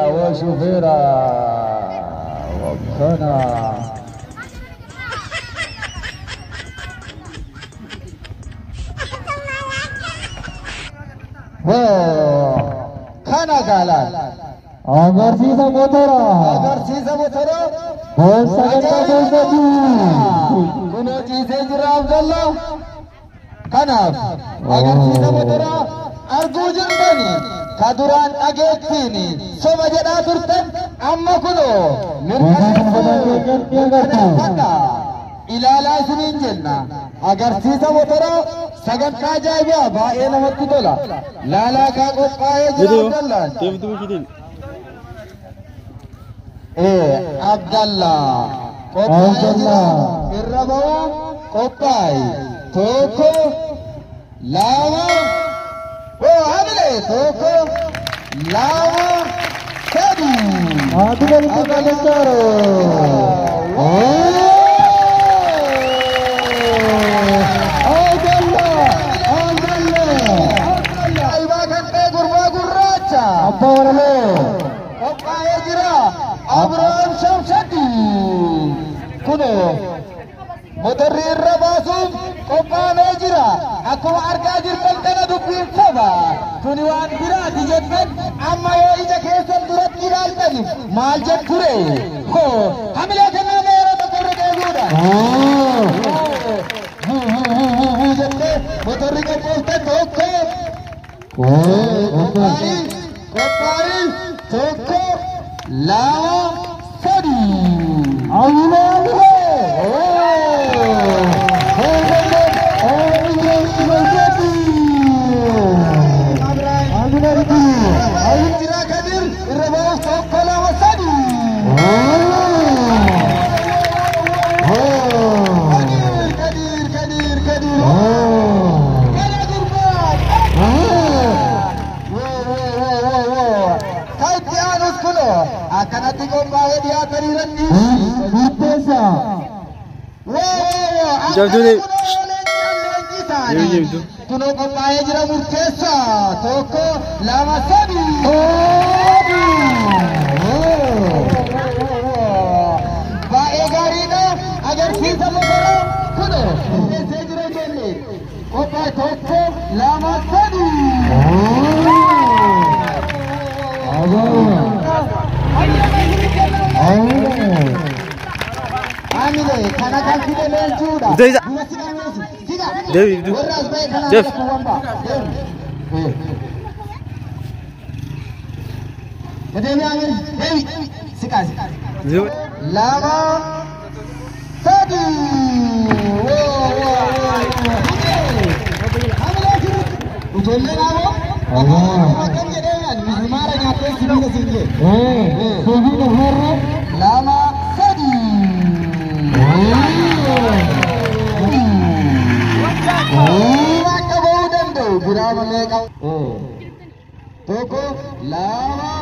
وشوفيرا وكنا كنا قالا agar sisa motora bosa kita kuno chise jira Abdullah kanaf agar sisa motora argu jirtani kaduran ageettini soma jedhaa turtan amma kuno mirkaneeffadha ilaalaa isiniin jenna agarsiisa motora sagantaa ajaa'ibaa baay'ee namatti tola laalaa kaa qophaa'ee jira Abdallaan Abdallah irra ba'uu qophaa'i tokko lama Hamile tokko lama sadi Abdul Kalacharo Abraham Shamshadi kuno motorri irra baasuuf qophaa'ee jira akkuma argaa jirtan kana dubbiin saba kuni waan biraati jettan amma yoo ija keessan duratti ilaaltan maal jetture hamilee kennaa meera tokkorra deebi'uudha jettee motorri qophoofte tokko qophaa'ii tokko lama sadi Akanati qophaa'ee dhiyaatanii jiranii murteessa kunoo qophaa'ee jira murteessa tokko lama sadi baay'ee gaariidha agarsiisa motora kunoo murteessee jira ijoollee qophaa'e tokko lama sadi Amile kana kalfide lelchuudha. David Jeff Lama sadi ijoollee namoo akkam jedhee mismaara nyaattee sibiila siinjee lama sadi akka ba'uu danda'u biraa malee qabu tokko lama